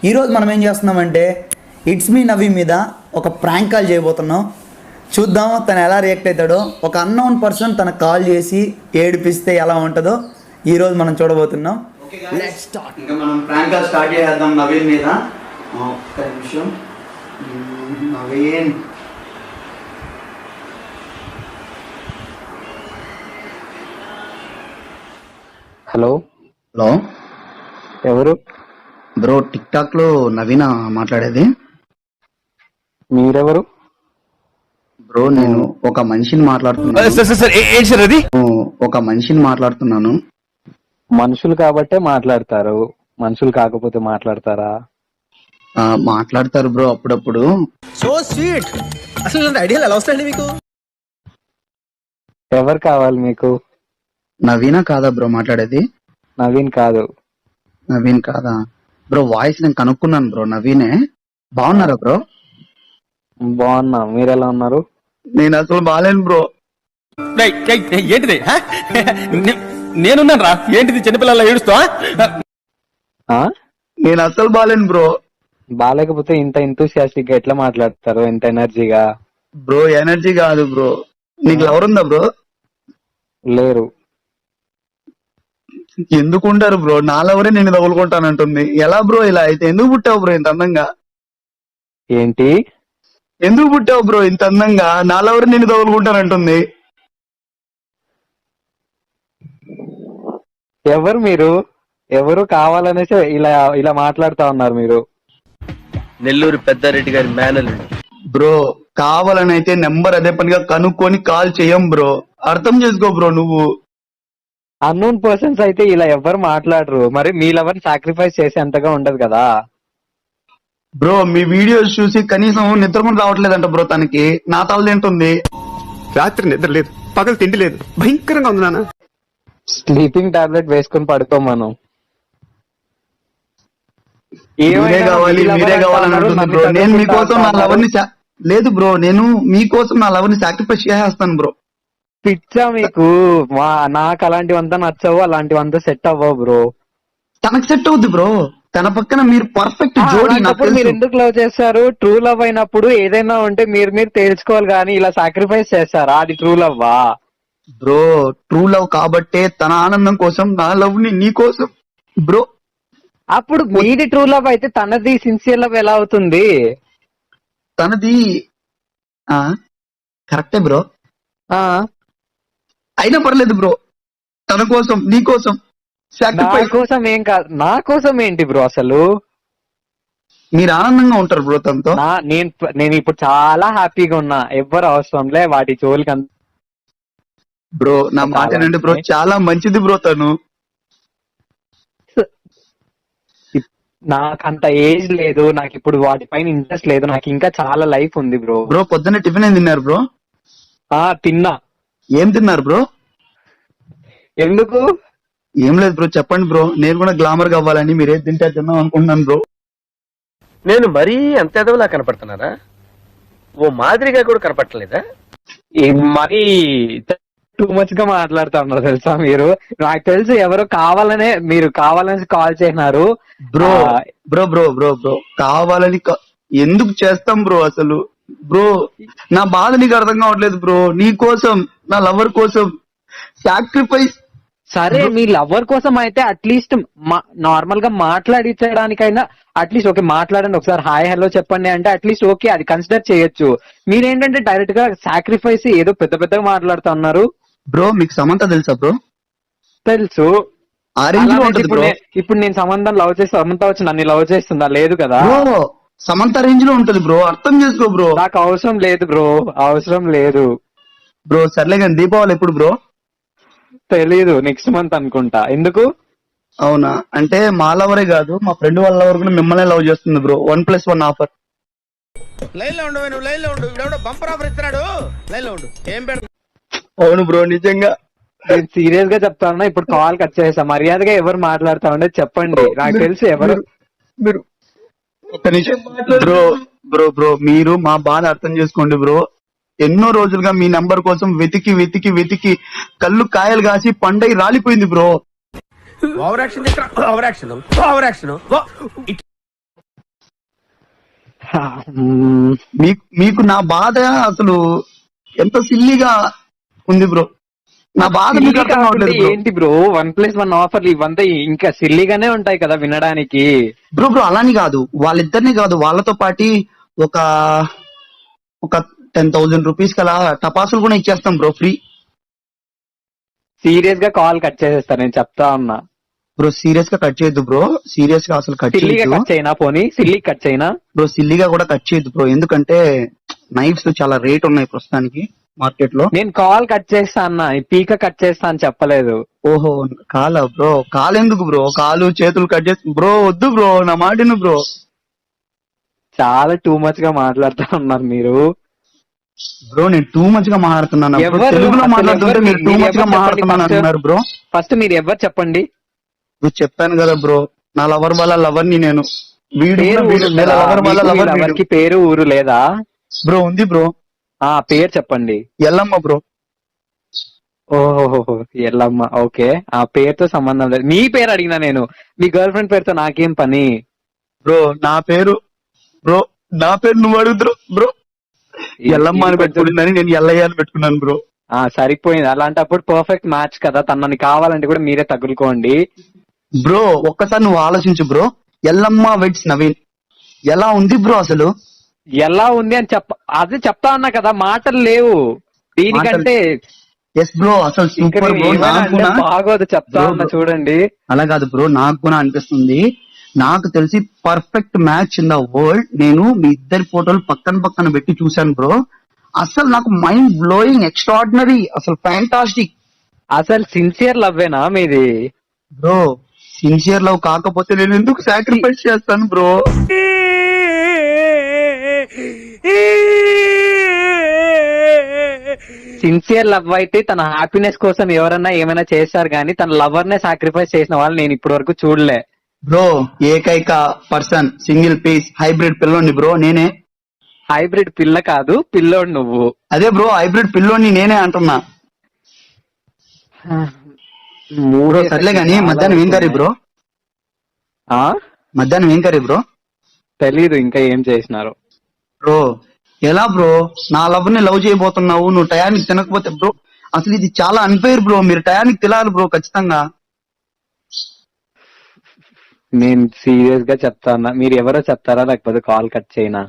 ఈరోజు మనం ఏం చేస్తున్నామంటే ఇట్స్ మీ నవీ మీద ఒక ప్రాంక్ కాల్ చేయబోతున్నాం. చూద్దాం తను ఎలా రియాక్ట్ అవుతాడో. ఒక అన్నోన్ పర్సన్ తనకు కాల్ చేసి ఏడిపిస్తే ఎలా ఉంటుందో ఈరోజు మనం చూడబోతున్నాం. ఇంకా మనం ప్రాంక్ కాల్ స్టార్ట్ చేద్దాం నవీన్ మీద. ఒక్క నిమిషం. నవీన్ హలో హలో ఎవరు బ్రో? టిక్ టాక్ లో నవీనా మాట్లాడేది. మీరెవరు బ్రో నేను ఒక మనిషిని మాట్లాడుతున్నాను. ఒక మనిషిని మాట్లాడుతున్నాను. మనుషులు కాబట్టే మాట్లాడతారు, మనుషులు కాకపోతే మాట్లాడతారా? మాట్లాడతారు బ్రో అప్పుడప్పుడు. So sweet. అసలు ఇలాంటి ఐడియాలు ఎలా వస్తాయండి మీకు? ఎవరు కావాలి మీకు? నవీనా కాదా బ్రో మాట్లాడేది? నవీన్ కాదు. నవీన్ కాదా బ్రో? వాయిస్ నేను కనుక్కున్నాను బ్రో, నవీనే. బాగున్నారా బ్రో? బాగున్నా, మీరెలా ఉన్నారు? నేను అసలు బాగాలేను బ్రో. ఏంటిది? నేనున్నాను రా. ఏంటిది చిన్నపిల్లల ఏడుస్తా? నేను అసలు బాగాలేను బ్రో. బాగాలేకపోతే ఇంత ఎంతూసియాస్టిక్ గా ఎట్లా మాట్లాడతారు, ఇంత ఎనర్జీగా? బ్రో ఎనర్జీ కాదు బ్రో. నీకు లవర్ ఉందా బ్రో? లేరు. ఎందుకు ఉంటారు బ్రో? నా లవరే నేను తగులుకుంటానంటుంది. ఎలా బ్రో ఇలా అయితే? ఎందుకు పుట్టావు బ్రో ఇంత అందంగా? ఏంటి? ఎందుకు పుట్టావు బ్రో ఇంత అందంగా? నా లవరే నేను తగులుకుంటానంటుంది. ఎవరు మీరు? ఎవరు కావాలనేసి ఇలా ఇలా మాట్లాడుతా ఉన్నారు మీరు? నెల్లూరు పెద్దారెడ్డి గారి మేనల్ బ్రో కావాలని అయితే నెంబర్ అదే పనిగా కనుక్కొని కాల్ చెయ్యం బ్రో. అర్థం చేసుకో బ్రో నువ్వు. అన్నోన్ పర్సన్స్ అయితే ఇలా ఎవరు మాట్లాడరు. మరి మీ లవర్ సాక్రిఫైస్ చేసే అంతగా ఉండదు కదా బ్రో. మీ వీడియోస్ చూసి కనీసం నిద్ర కూడా రావట్లేదంట బ్రో తనకి. నా తల తింటుంది. రాత్రి నిద్ర లేదు, పగలు తిండి లేదు, భయంకరంగా ఉంది నాన్న. స్లీపింగ్ టాబ్లెట్ వేసుకొని పడుకోమను. మీరే కావాలి మీరే కావాలని అంటుంది బ్రో. నేను మీకోసం నా లవర్ని లేదు బ్రో, నేను మీకోసం నా లవర్ని సాక్రిఫైస్ చేసేస్తాను బ్రో. పిచ్చా మీకు? నాకు అలాంటివంతా నచ్చవు, అలాంటివంతా సెట్ అవ్వవు బ్రో. తనకు సెట్ అవుద్ది బ్రో. తన పక్కన మీరు పర్ఫెక్ట్ జోడీ. మీరు ఎందుకు లవ్ చేస్తారు? ట్రూ లవ్ అయినప్పుడు ఏదైనా ఉంటే మీరు తెలుసుకోవాలి కానీ ఇలా సాక్రిఫైస్ చేస్తారా? అది ట్రూ లవ్వా బ్రో? ట్రూ లవ్ కాబట్టే తన ఆనందం కోసం నా లవ్ ని నీ కోసం బ్రో. అప్పుడు మీది ట్రూ లవ్ అయితే తనది సిన్సియర్ లవ్ ఎలా అవుతుంది? తనది కరెక్టే బ్రో. అయినా పర్లేదు బ్రో. తన కోసం నీ కోసం నా కోసం ఏం కాదు. నా కోసం ఏంటి బ్రో? అసలు మీరు ఆనందంగా ఉంటారు బ్రో తనతో. నేను ఇప్పుడు చాలా హ్యాపీగా ఉన్నా. ఎవ్వరు అవసరంలే వాటి జోలికి. బ్రో నా మాట ఏంటంటే బ్రో చాలా మంచిది బ్రో తను. నాకంత ఏజ్ లేదు, నాకు ఇప్పుడు వాటిపైన ఇంట్రెస్ట్ లేదు. నాకు ఇంకా చాలా లైఫ్ ఉంది బ్రో. బ్రో పొద్దున్నే టిఫిన్ ఏం తిన్నారు బ్రో? తిన్నా. ఏం తిన్నారు బ్రో? ఎందుకు? ఏం లేదు బ్రో, చెప్పండి బ్రో. నేను కూడా గ్లామర్ గా అవ్వాలని మీరేం తింటే తిన్నాం అనుకుంటున్నాను బ్రో. నేను మరీ అంత ఎదవలా కనపడుతున్నారా? ఓ మాదిరిగా కూడా కనపడలేదా? మరీ టూ మచ్ గా మాట్లాడుతా ఉన్నారు తెలుసా మీరు. నాకు తెలుసు ఎవరు కావాలనే, మీరు కావాలని కాల్ చేసినారు bro. Bro bro bro bro కావాలని ఎందుకు చేస్తాం బ్రో అసలు? బ్రో నా బాధ నీకు అర్థం కావట్లేదు బ్రో. నీ కోసం, నా లవర్ కోసం సాక్రిఫైస్. సరే మీ లవర్ కోసం అయితే అట్లీస్ట్ నార్మల్ గా మాట్లాడించడానికైనా అట్లీస్ట్ ఓకే మాట్లాడండి, ఒకసారి హాయ్ హలో చెప్పండి అంటే అట్లీస్ట్ ఓకే అది కన్సిడర్ చేయొచ్చు. మీరేంటంటే డైరెక్ట్ గా సాక్రిఫైస్ ఏదో పెద్ద పెద్దగా మాట్లాడుతూ ఉన్నారు. బ్రో మీకు సమంత తెలుసా బ్రో? తెలుసు. ఇప్పుడు నేను సంబంధం లవ్ చేసి సమంత వచ్చి నన్ను లవ్ చేస్తుందా? లేదు కదా. సమంత రేంజ్ లో ఉంటది బ్రో, అర్థం చేసుకో బ్రో. నాకు అవసరం లేదు బ్రో, అవసరం లేదు బ్రో. సర్లే కానీ దీపావళి ఎప్పుడు బ్రో? తెలీదు, నెక్స్ట్ మంత్ అనుకుంటా. ఎందుకు? అవునా? అంటే మా లవరే కాదు, మా ఫ్రెండ్ వాళ్ళ లవర్ కూడా మిమ్మల్ని లవ్ చేస్తుంది బ్రో. 1+1 ఆఫర్. లైన్ లో ఉండు, నువ్వు లైన్ లో ఉండు. ఇప్పుడు బంపర్ ఆఫర్ ఇస్తున్నాడు, లైన్ లో ఉండు. ఏం పెడతా? అవును బ్రో నిజంగా. నేను సీరియస్ గా చెప్తాను. ఇప్పుడు కాల్ కట్ చేసా. మర్యాదగా ఎవరు మాట్లాడుతా ఉండే చెప్పండి. నాకు తెలుసు ఎవరు మీరు. బ్రో బ్రో బ్రో మీరు మా బాధ అర్థం చేసుకోండి బ్రో. ఎన్నో రోజులుగా మీ నంబర్ కోసం వెతికి వెతికి వెతికి కళ్ళు కాయలు కాసి పండై రాలిపోయింది bro. Over action over action over action మీకు నా బాధ అసలు ఎంత సిల్లీగా ఉంది బ్రో. నా బాధ మీకు అర్థం కావట్లేదు బ్రో. ఏంటి బ్రో 1+1 ఆఫర్లు ఇవంతా ఇంకా సిల్లీగానే ఉంటాయి కదా వినడానికి. బ్రో అలాని కాదు, వాళ్ళిద్దరిని కాదు, వాళ్ళతో పాటి ఒక ఒక 10,000 రూపీస్ కలా టపాసులు కూడా ఇచ్చేస్తాం బ్రో ఫ్రీ. సీరియస్ గా కాల్ కట్ చేసేస్తా నేను చెప్తా ఉన్నా. బ్రో సీరియస్ గా కట్ చేయొద్దు బ్రో, సీరియస్ గా అసలు కట్ సిల్లీగా చేయొద్దు కట్ చేయనా, పోనీ సిల్లీ కట్ చేయనా బ్రో. సిల్లీగా కూడా కట్ చేయొద్దు బ్రో, ఎందుకంటే నైఫ్స్ చాలా రేట్ ఉన్నాయి ప్రస్తుతానికి మార్కెట్ లో. నేను కాల్ కట్ చేస్తా అన్న, ఈ పీక కట్ చేస్తా అని చెప్పలేదు. ఓహో కాలా బ్రో, కాలు ఎందుకు బ్రో, కాలు చేతులు కట్ చేసి బ్రో వద్దు బ్రో, నా మాటిను బ్రో. చాలా టూ మచ్ గా మాట్లాడుతా ఉన్నారు మీరు. బ్రో నేను టూ మచ్ గా మాట్లాడుతున్నాను bro. ఎవరు? తెలుగులో అసలు మాట్లాడుతుంటే ఎవరు? మీరు టూ మీరు మచ్ గా ఎవరు మాట్లాడుతున్నాను చెప్పండి అంటున్నారు బ్రో. ఫస్ట్ మీరు ఎవరు చెప్పండి. నువ్వు చెప్పాను కదా బ్రో, నా లవర్ వాళ్ళ లవర్ ని నేను. వీడు పేరు కూడా ఊరు వీడు, ఉందా? లవర్ వాళ్ళ మీకు లవర్ ఎవరికి పేరు ఊరు లేదా? బ్రో ఉంది బ్రో. ఆ పేరు చెప్పండి. ఎల్లమ్మ బ్రో. ఓహో ఎల్లమ్మ, ఓకే. ఆ పేరుతో సంబంధం లేదు. మీ పేరు అడిగినా నేను, మీ గర్ల్ ఫ్రెండ్ పేరుతో నాకేం పని. బ్రో నా పేరు బ్రో, నా పేరు నువ్వు అడుగుతురు బ్రో. ఎల్లమ్మ అని పెట్టుకున్నాను, నేను ఎల్లయ్య అని పెట్టుకున్నాను బ్రో. సరిపోయింది. అలాంటప్పుడు పర్ఫెక్ట్ మ్యాచ్ కదా. తనని కావాలంటే కూడా మీరే తగులుకోండి. బ్రో ఒక్కసారి నువ్వు ఆలోచించు బ్రో, ఎల్లమ్మ వెడ్స్ నవీన్ ఎలా ఉంది బ్రో అసలు. ఎలా ఉంది అని అదే చెప్తా ఉన్నా కదా, మాటలు లేవు దీనికంటే. ఎస్ బ్రో అసలు ఇంకా సూపర్ బ్రో. నేను ఏమైనా నాకు అంటే కూడా బాగోదు చెప్తా Bro, ఉన్నా చూడండి. అలా కాదు బ్రో, నాకు కూడా అనిపిస్తుంది. నాకు తెలిసి perfect match in the world. నేను మీ ఇద్దరి ఫోటోలు పక్కన పక్కన పెట్టి చూశాను బ్రో. అసలు నాకు మైండ్ బ్లోయింగ్, ఎక్స్ట్రాడినరీ, అసలు ఫ్యాంటాస్టిక్. అసలు సిన్సియర్ లవ్వేనా మీది? బ్రో సిన్సియర్ లవ్ కాకపోతే నేను ఎందుకు సాక్రిఫైస్ చేస్తాను బ్రో. సిన్సియర్ లవ్ అయితే తన హ్యాపీనెస్ కోసం ఎవరన్నా ఏమైనా చేస్తారు కానీ తన లవర్ నే సాక్రిఫైస్ చేసిన వాళ్ళు నేను ఇప్పటి వరకు చూడలే. బ్రో ఏకైక పర్సన్ సింగిల్ పీస్ హైబ్రిడ్ పిల్లోని బ్రో నేనే. హైబ్రిడ్ పిల్ల కాదు, పిల్లోడు నువ్వు. అదే బ్రో హైబ్రిడ్ పిల్లోని నేనే అంటున్నా. బ్రో సర్లే గానీ మధ్యాహ్నం ఏం కర్రీ బ్రో? ఆ మధ్యాహ్నం ఏం కర్రీ బ్రో? తెలీదు ఇంకా ఏం చేసినారు. బ్రో ఎలా బ్రో, నా లవ్ ని లవ్ చేయబోతున్నావు, నువ్వు టయానికి తినకపోతే బ్రో అసలు ఇది చాలా అన్ఫెయిర్ బ్రో. మీరు టయానికి తినాలి బ్రో ఖచ్చితంగా. నేను సీరియస్ గా చెప్తానా, మీరు ఎవరో చెప్తారా లేకపోతే కాల్ కట్ చేయనా?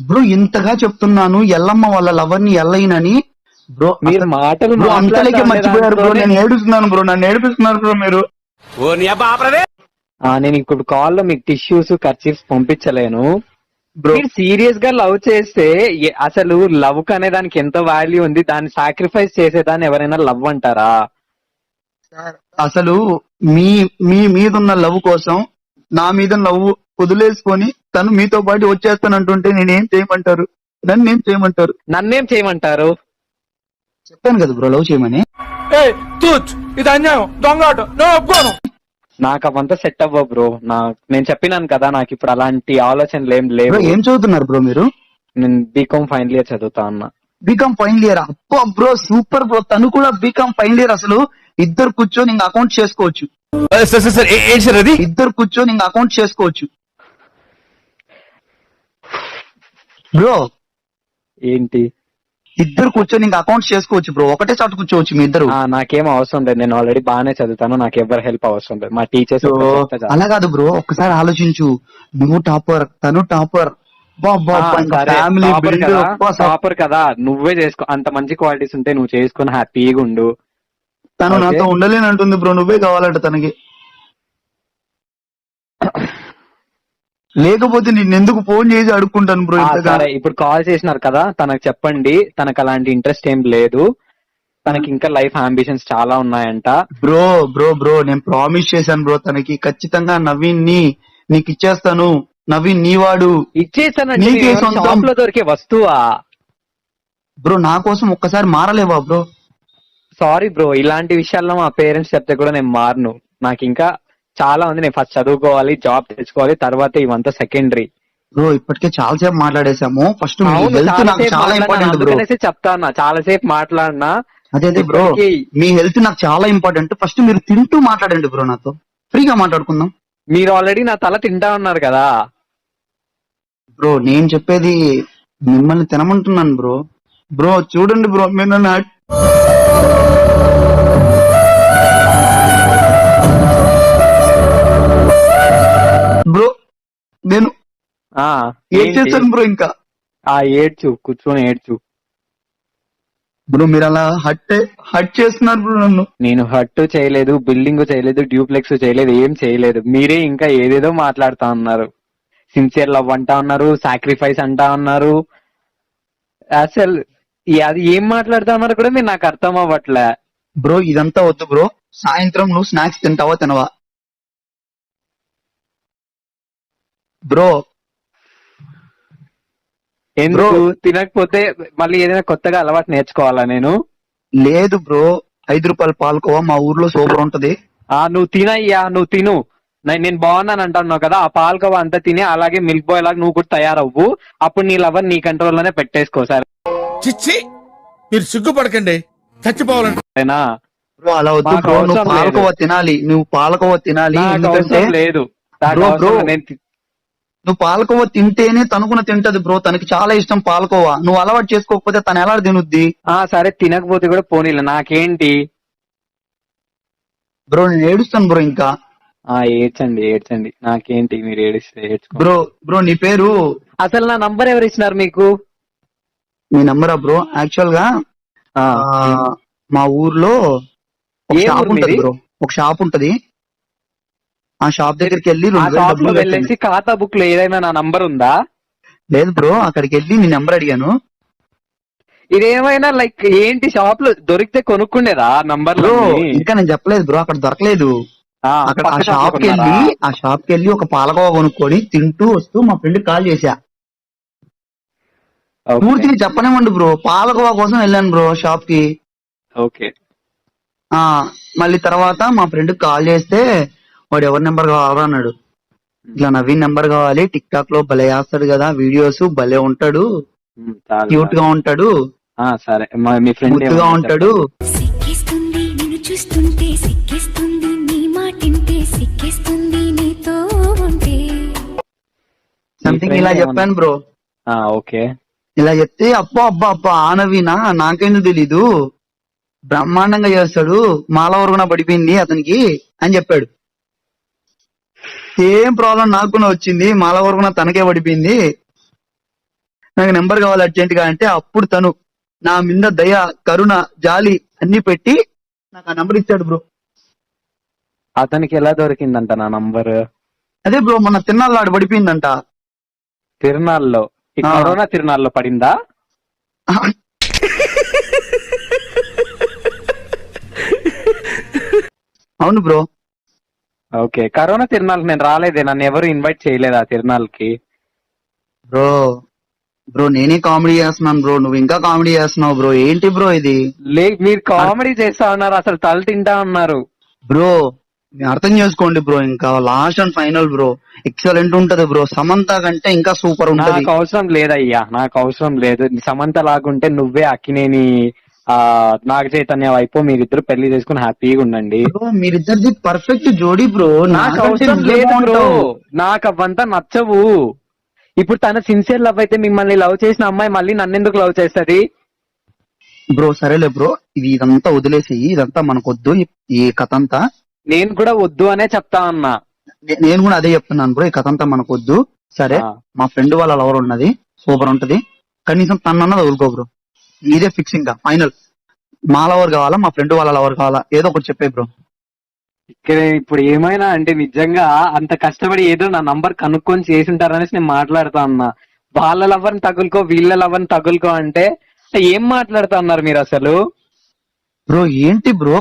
బ్రో ఇంతగా చెప్తున్నాను ఎల్లమ్మ వాళ్ళ లవర్ ని ఎల్లయినని బ్రో. మీరు మాటలు బ్రో అంతలేకే మర్చిపోయారు బ్రో, మాట్లాడుతూనే- నేను ఏడుస్తున్నాను బ్రో, నన్ను ఏడిపిస్తున్నారు బ్రో మీరు. నేను ఇప్పుడు కాల్ లో మీకు టిష్యూస్ కర్చీఫ్స్ పంపించలేను. బ్రో మీరు సీరియస్ గా లవ్ చేస్తే అసలు లవ్ కు అనే దానికి ఎంత వాల్యూ ఉంది, దాన్ని సాక్రిఫైస్ చేసేదాన్ని ఎవరైనా లవ్ అంటారా? అసలు మీ మీ మీద ఉన్న లవ్ కోసం నా మీద లవ్ వదిలేసుకొని తను మీతో పాటు వచ్చేస్తానంటుంటే నేనేం చేయమంటారు? నన్ను ఏం చేయమంటారు? నన్నేం చేయమంటారు? చెప్పాను కదా బ్రో లవ్ చేయమని. ఇది అన్యాయం, దొంగాట, నేను ఒప్పుకోను. నాకు అవంతా సెట్ అవ్వవు బ్రో. నేను చెప్పినాను కదా, నాకు ఇప్పుడు అలాంటి ఆలోచనలు ఏం బ్రో లేవు. ఏం చదువుతున్నారు బ్రో మీరు? నేను బీకామ్ ఫైనల్ ఇయర్ చదువుతా ఉన్నా. BCom final year? అప్పో బ్రో సూపర్ బ్రో, తను కూడా బీకామ్ ఫైనల్ ఇయర్. అసలు ఇద్దరు కూర్చొని ఇంకా అకౌంట్ చేసుకోవచ్చు. ఏంటి సార్ అది? ఇద్దరు కూర్చొని ఇంకా అకౌంట్ చేసుకోవచ్చు బ్రో. ఏంటి? ఇద్దరు కూర్చొని ఇంకా అకౌంట్ చేసుకోవచ్చు బ్రో, ఒకటే చాటు కూర్చోవచ్చు మీ ఇద్దరు. నాకేం అవసరం లేదు, నేను ఆల్రెడీ బాగానే చదువుతాను, నాకు ఎవరు హెల్ప్ అవసరం లేదు. మా టీచర్స్ అలా కాదు బ్రో, ఒక్కసారి ఆలోచించు. నువ్వు టాపర్, తను టాపర్, ఫ్యామిలీ టాపర్ కదా, నువ్వే చేసుకో. అంత మంచి క్వాలిటీస్ ఉంటే నువ్వు చేసుకుని హ్యాపీగా ఉండు. తను నాతో ఉండలేనంటుంది బ్రో, నువ్వే కావాలంట తనకి. లేకపోతే నేను ఎందుకు ఫోన్ చేసి అడుక్కుంటాను బ్రో ఇంతగా. సరే ఇప్పుడు కాల్ చేసినారు కదా, తనకు చెప్పండి తనకు అలాంటి ఇంట్రెస్ట్ ఏం లేదు, తనకి ఇంకా లైఫ్ అంబిషన్స్ చాలా ఉన్నాయంట. బ్రో బ్రో బ్రో నేను ప్రామిస్ చేశాను బ్రో తనకి, ఖచ్చితంగా నవీన్ ని నీకు ఇచ్చేస్తాను. నవీన్ నీవాడు. ఇచ్చేస్తానంటే నీకే సొంతం. షాప్ లో దొరికే వస్తువా బ్రో? నా కోసం ఒక్కసారి మారలేవా బ్రో? సారీ బ్రో, ఇలాంటి విషయాల్లో మా పేరెంట్స్ చెప్తే కూడా నేను మారను. నాకు ఇంకా చాలా ఉంది, నేను ఫస్ట్ చదువుకోవాలి, జాబ్ తెచ్చుకోవాలి, తర్వాత ఇవంతా సెకండరీ. బ్రో ఇప్పటికే చాలా సేపు మాట్లాడేసాము. ఫస్ట్ మీ హెల్త్ నాకు చాలా ఇంపార్టెంట్ బ్రో. చెప్తానా, చాలా సేపు మాట్లాడినా. అదే బ్రో, మీ హెల్త్ నాకు చాలా ఇంపార్టెంట్. ఫస్ట్ మీరు తింటూ మాట్లాడండి బ్రో, నాతో ఫ్రీగా మాట్లాడుకుందాం. మీరు ఆల్రెడీ నా తల తింటా ఉన్నారు కదా బ్రో నేను చెప్పేది మిమ్మల్ని తినమంటున్నాను బ్రో. బ్రో చూడండి బ్రో, మీరు నన్ను బ్రో నేను ఆ ఏం ఏంటి? చేస్తాను బ్రో ఇంకా. ఆ ఏడ్చు, కూర్చొని ఏడ్చు. బ్రో మీరు అలా హట్ చేస్తున్నారు బ్రో నన్ను. నేను హట్ చేయలేదు, బిల్డింగ్ చేయలేదు, డ్యూప్లెక్స్ చేయలేదు, ఏం చేయలేదు. మీరే ఇంకా ఏదేదో మాట్లాడుతా ఉన్నారు. సిన్సియర్ లవ్ అంటా ఉన్నారు, సాక్రిఫైస్ అంటా ఉన్నారు. అసలు అది ఏం మాట్లాడుతా ఉన్నారు కూడా మీరు నాకు అర్థం అవ్వట్లే. బ్రో ఇదంతా వద్దు బ్రో. సాయంత్రం నువ్వు స్నాక్స్ తింటావా తినవా బ్రో? ఎందుకు తినకపోతే మళ్ళీ ఏదైనా కొత్తగా అలవాటు నేర్చుకోవాలా నేను? లేదు బ్రో, 5 రూపాయల పాలకోవా మా ఊర్లో సూపర్ ఉంటది. నువ్వు తినయ్యా, నువ్వు తిను. నేను బాగున్నాను అంటున్నావు కదా, ఆ పాలకోవా అంతా తిని అలాగే మిల్క్ బాయ్ లాగా నువ్వు కూడా తయారవ్వు. అప్పుడు నీ లవర్ నీ కంట్రోల్ లోనే పెట్టేసుకో చిచ్చి మీరు సిగ్గుపడకండి, చచ్చిపోవాలండి. సరేనా? బ్రో అలా వద్దు నాకు బ్రో, నువ్వు అవసరం పాలకోవా తినాలి, నువ్వు పాలకోవా తినాలి. నాకు ఎందుకంటే అవసరం లేదు. నాకు బ్రో, అవసరం బ్రో. లేదు. నేను నువ్వు పాలకోవా తింటేనే తనుకున తింటది బ్రో, తనకి చాలా ఇష్టం పాలకోవా. నువ్వు అలవాటు చేసుకోకపోతే తను ఎలా తినుద్ది సరే తినకపోతే కూడా పోనీలే, నాకేంటి. బ్రో? నేను ఏడుస్తాను బ్రో ఇంకా. ఏడ్చండి ఏడ్చండి, నాకేంటి, మీరు ఏడిస్తే ఏడ్చుకో. బ్రో బ్రో నీ పేరు? అసలు నా నంబర్ ఎవరు ఇచ్చినారు మీకు? మీ నంబరా బ్రో? యాక్చువల్ గా ఆ, మా ఊర్లో ఒక ఏ షాప్ ఊరు ఉంటది మీది? బ్రో, ఒక షాప్ ఉంటది. ఆ షాప్ దగ్గరికి వెళ్ళి ఆ 2,000 షాప్ లో డబ్బులు కట్టండి. వెళ్ళేసి ఖాతా బుక్ లో ఏదైనా నా నంబర్ ఉందా? లేదు బ్రో, అక్కడికి వెళ్ళి నీ నెంబర్ అడిగాను. ఇదేమైనా లైక్ ఏంటి, షాప్ లో దొరికితే కొనుక్కుండేదా నంబర్? బ్రో ఇంకా నేను చెప్పలేదు బ్రో, అక్కడ దొరకలేదు. అక్కడ ఆ షాప్ కి వెళ్ళి ఒక పాలకోవా కొనుక్కొని తింటూ వస్తూ మా ఫ్రెండ్ కాల్ చేశా. పూర్తిగా చెప్పనివ్వండి బ్రో, పాలకోవా కోసం వెళ్ళాను బ్రో షాప్ కి. ఓకే. మళ్ళీ తర్వాత మా ఫ్రెండ్ కాల్ చేస్తే వాడు ఎవరి నెంబర్ కావాలా అన్నాడు. ఇట్లా నవీన్ నెంబర్ కావాలి, టిక్ టాక్ లో భలే చేస్తాడు కదా వీడియోస్, భలే ఉంటాడు, క్యూట్ గా ఉంటాడు, సరే మీ ఫ్రెండ్ ముద్దుగా ఉంటాడు. సిక్కిస్తుంది నిన్ను చూస్తుంటే, సిక్కిస్తుంది నీ మాటింటే, సిక్కిస్తుంది నీతో ఉంటే. సంథింగ్ ఇలా చెప్పాను బ్రో. ఓకే. ఇలా చెప్తే అబ్బా అబ్బా అబ్బా ఆ నవీనా, నాకెందుకు తెలీదు, బ్రహ్మాండంగా చేస్తాడు, మాల వరకున పడిపోయింది అతనికి అని చెప్పాడు. సేమ్ ప్రాబ్లం నాకు కూడా వచ్చింది, మాల వరకున తనకే పడిపోయింది, నాకు నెంబర్ కావాలి అర్జెంట్ గా అంటే అప్పుడు తను నా మీద దయ, కరుణ, జాలి అన్ని పెట్టి నాకు ఆ నంబర్ ఇచ్చాడు బ్రో. అతనికి ఎలా దొరికిందంట నా నంబర్? అదే బ్రో మొన్న తిన్నాళ్ళు ఆడు పడిపోయిందంట. తిరునాళ్ళలో? ఈ కరోనా తిరునాళ్ళలో పడిందా? అవును బ్రో. ఓకే. కరోనా తిరునాళ్ళకి నేను రాలేదే, నన్ను ఎవరు ఇన్వైట్ చేయలేదు ఆ తిరునాళ్ళకి. బ్రో బ్రో నేనే కామెడీ చేస్తున్నాను బ్రో, నువ్వు ఇంకా కామెడీ చేస్తున్నావు బ్రో, ఏంటి బ్రో ఇది? మీరు కామెడీ చేస్తా ఉన్నారు, అసలు తల తింటా ఉన్నారు. బ్రో మీరు అర్థం చేసుకోండి బ్రో, ఇంకా last and final bro, excellent ఉంటది బ్రో, సమంత కంటే ఇంకా సూపర్ ఉంటది. నాకు అవసరం లేదయ్యా, నాకు అవసరం లేదు. సమంత లాగుంటే నువ్వే అక్కినేని నాగ చైతన్య వైపు మీరిద్దరు పెళ్లి చేసుకుని హ్యాపీగా ఉండండి. బ్రో మీరిద్దరిది పర్ఫెక్ట్ జోడీ బ్రో. నాకు అవసరం లేదు బ్రో, నాకు అవంతా నచ్చవు. ఇప్పుడు తన సిన్సియర్ లవ్ అయితే మిమ్మల్ని లవ్ చేసిన అమ్మాయి మళ్ళీ నన్నెందుకు లవ్ చేస్తది? బ్రో సరేలే బ్రో, ఇదంతా వదిలేసి, ఇదంతా మనకొద్దు ఈ కథ అంతా. నేను కూడా వద్దు అనే చెప్తా ఉన్నా. నేను కూడా అదే చెప్తున్నాను బ్రో, ఈ కథ అంతా మనకొద్దు. సరే మా ఫ్రెండ్ వాళ్ళ లవర్ ఉన్నది, సూపర్ ఉంటది, కనీసం తనన్నది వదులుకో బ్రో, ఇదే ఫిక్స్ ఇంకా ఫైనల్. మా లవర్ కావాలా, మా ఫ్రెండ్ వాళ్ళ లవర్ కావాలా, ఏదో ఒకటి చెప్పే బ్రో. ఇక్కడ ఇప్పుడు ఏమైనా అంటే నిజంగా అంత కష్టపడి ఏదో నా నంబర్ కనుక్కొని చేసి ఉంటారనేసి నేను మాట్లాడుతా ఉన్నా. వాళ్ళ లవర్ని తగులుకో, వీళ్ళ లవర్ని తగులుకో అంటే ఏం మాట్లాడుతా ఉన్నారు మీరు అసలు? బ్రో ఏంటి బ్రో,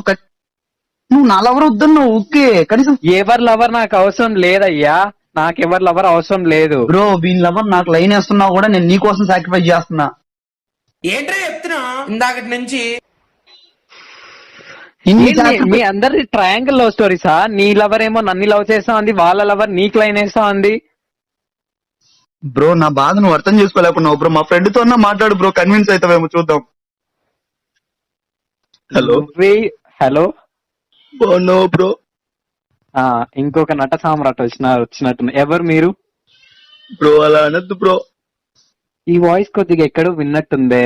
నువ్వు నా లవర్ వద్దన్నావు ఓకే, కనీసం ఎవరి లవర్ నాకు అవసరం లేదయ్యా, నాకెవరి లవర్ అవసరం లేదు. బ్రో వీళ్ళ లవర్ నాకు లైన్ వేస్తున్నావు కూడా నేను నీ కోసం సాక్రిఫైస్ చేస్తున్నా. ఏంట్రా చెప్తున్నా ఇందాకటి నుంచి? మీ అందరి ట్రయాంగిల్ లవ్ స్టోరీసా? నీ లవర్ ఏమో నన్ను లవ్ చేస్తా ఉంది, వాళ్ళ లవర్ నీకు లైన్ వేస్తా ఉంది. బ్రో నా బాధ నువ్వు అర్థం చేసుకోలేకున్నావు బ్రో, మా ఫ్రెండ్ తో మాట్లాడు బ్రో, కన్విన్స్ అవుతావేమో చూద్దాం. Hello hello no bro. ఇంకొక నట సామ్రాట్ వచ్చినట్టు. ఎవరు మీరు? బ్రో అలా అనద్దు బ్రో. ఈ వాయిస్ కొద్దిగా ఎక్కడో విన్నట్టుందే.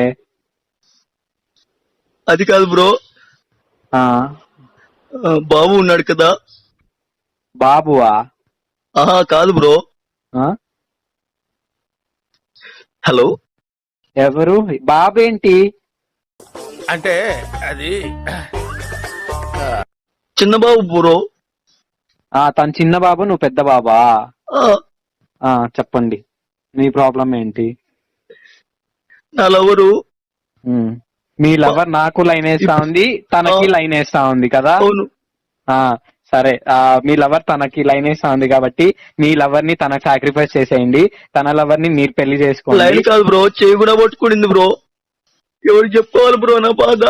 అది కాదు బ్రో, ఆ బాబు ఉన్నాడు కదా. బాబువా? ఆహా కాదు బ్రో. ఆ? హలో, ఎవరు బాబు ఏంటి? అంటే అది చిన్న బాబు బ్రో. తను చిన్న బాబు, నువ్వు పెద్ద బాబా? ఆ, చెప్పండి మీ ప్రాబ్లం ఏంటి? నా లవరు. మీ లవర్ నాకు లైన్ వేస్తా ఉంది, తనకి లైన్ వేస్తా ఉంది కదా? అవును. సరే, మీ లవర్ తనకి లైన్ వేస్తా ఉంది కాబట్టి మీ లవర్ ని తనకు సాక్రిఫైస్ చేసేయండి, తన లవర్ ని మీరు పెళ్లి లైన్ చేసుకోండి. కాదు బ్రో, చేయి కూడా పట్టుకునింది బ్రో. ఎవరు చెప్పుకోవాలి బ్రో నా బాధ?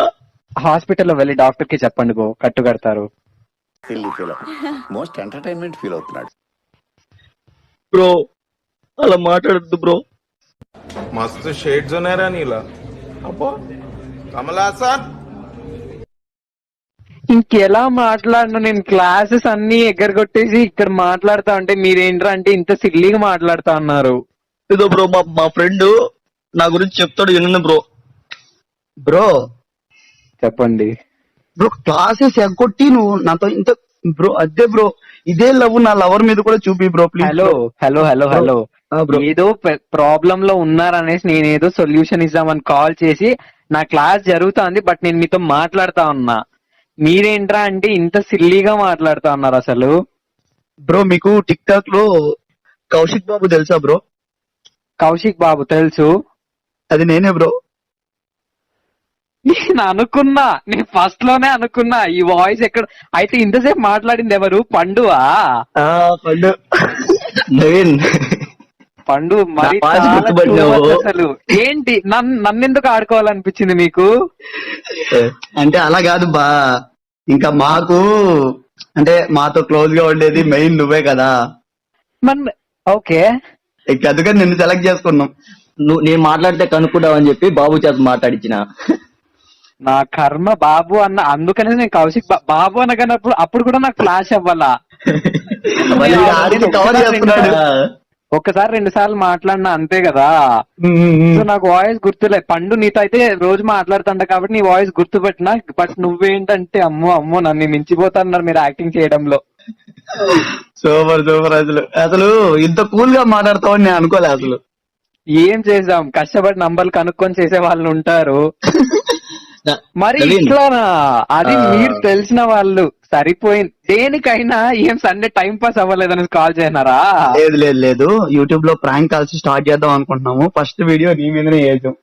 హాస్పిటల్లో వెళ్ళి డాక్టర్ కి చెప్పండి బ్రో, కట్టు కడతారు. మోస్ట్ ఎంటర్టైన్మెంట్ ఫీల్ అవుతున్నాడు బ్రో అలా మాట్లాడద్దు బ్రో. मस्त शेड जो नाही राणीला अप्पा कमला असा ఇంకెలా మాట్లాడను నేను? క్లాసెస్ అన్ని ఎగ్గరగొట్టేసి ఇక్కడ మాట్లాడుతా ఉంటే మీరేంట్రా అంటే ఇంత సిల్లీగా మాట్లాడుతా ఉన్నారు. ఏదో బ్రో మా ఫ్రెండ్ నా గురించి చెప్తాడు, వినండి బ్రో. బ్రో చెప్పండి. బ్రో క్లాసెస్ ఎగ్గొట్టి నువ్వు నాతో ఇంత బ్రో, అదే బ్రో ఇదే లవ్ నా లవర్ మీద కూడా చూపి bro please. Hello hello hello hello bro ఏదో ప్రాబ్లం లో ఉన్నారనేసి నేనేదో సొల్యూషన్ ఇద్దామని కాల్ చేసి నా క్లాస్ జరుగుతుంది బట్ నేను మీతో మాట్లాడుతా ఉన్నా, మీరేంట్రా అంటే ఇంత సిల్లీగా మాట్లాడుతా ఉన్నారు అసలు. బ్రో మీకు టిక్ టాక్ లో కౌశిక్ బాబు తెలుసా బ్రో? కౌశిక్ బాబు తెలుసు. అది నేనే బ్రో. నేను అనుకున్నా, నేను ఫస్ట్ లోనే అనుకున్నా ఈ వాయిస్ ఎక్కడ అయితే. ఇంతసేపు మాట్లాడింది ఎవరు? పండువా? పండు నవీన్. పండు మరి నా వాయిస్ చాలా గుర్తుపట్టినావు. too much అసలు. ఏంటి నన్నెందుకు ఆడుకోవాలనిపించింది మీకు? అంటే అలా కాదు బా, ఇంకా మాకు అంటే మాతో క్లోజ్ గా ఉండేది మెయిన్ నువ్వే కదా. ఓకే, ఇక అందుకని నిన్ను సెలెక్ట్ చేసుకున్నాం. నేను మాట్లాడితే కనుక్కుంటావని చెప్పి బాబు చేత మాట్లాడించిన. నా కర్మ బాబు అన్న, అందుకనే నేను కౌశిక్ బాబు అనగానప్పుడు అప్పుడు కూడా నాకు ఫ్లాష్ అవ్వాలా. మళ్ళీ ఆడికి కవర్ చేస్తున్నాడు. ఒక్కసారి 2 సార్లు మాట్లాడినా అంతే కదా. సో నాకు వాయిస్ గుర్తులే. పండు నీతో అయితే రోజు మాట్లాడుతుంటా కాబట్టి నీ వాయిస్ గుర్తుపెట్టినా, బట్ నువ్వేంటంటే అమ్మో అమ్మో నన్ను మించిపోతున్నారు మీరు యాక్టింగ్ చేయడంలో. Super super. అసలు ఇంత కూల్ గా మాట్లాడతావని నేను అనుకోలే అసలు. ఏం చేద్దాం, కష్టపడి నంబర్లు కనుక్కొని చేసే వాళ్ళు ఉంటారు. మరి నవీన్. ఇట్లానా? అది మీరు తెలిసిన వాళ్ళు సరిపోయింది. దేనికైనా ఏం సండే టైం పాస్ అవ్వలేదని కాల్ చేయనారా? లేదు లేదు లేదు, యూట్యూబ్ లో ప్రాంక్ కాల్స్ స్టార్ట్ చేద్దాం అనుకుంటున్నాము. ఫస్ట్ వీడియో నీ మీదనే చేద్దాం.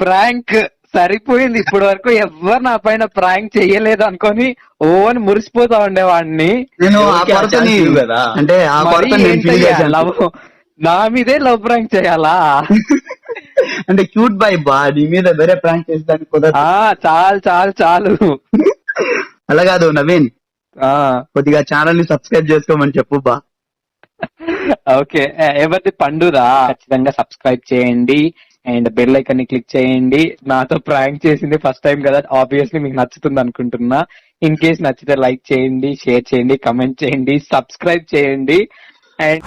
ప్రాంక్ సరిపోయింది. ఇప్పటి వరకు ఎవరు నా పైన ప్రాంక్ చెయ్యలేదు అనుకొని ఓని మురిసిపోతా ఉండేవాడిని. నేను ఆ ఎవరికి ఆ కొరతని ఛాన్స్ ఇవ్వు కదా. అంటే ఆ మరి కొరత నేను ఫీల్ ఏంటయ్యా, చేశాను. లవ్ నా మీదే లవ్ ప్రాంక్ చేయాలా? అంటే క్యూట్ బాయ్ బా, నీ మీద వేరే ప్రాంక్ చేసేదానికి కుదరదు. చాలు చాలు చాలు. అలా కాదు నవీన్, ఆ కొద్దిగా ఛానల్ ని సబ్స్క్రైబ్ చేసుకోమని చెప్పు బా. ఓకే, ఎవరిది? పండుదా? ఖచ్చితంగా సబ్స్క్రైబ్ చేయండి అండ్ బెల్ ఐకాన్ ని క్లిక్ చేయండి. నాతో ప్రాంక్ చేసింది ఫస్ట్ టైం కదా, ఆబ్వియస్లీ మీకు నచ్చుతుంది అనుకుంటున్నా. ఇన్ కేస్ నచ్చితే లైక్ చేయండి, షేర్ చేయండి, కమెంట్ చేయండి, సబ్స్క్రైబ్ చేయండి అండ్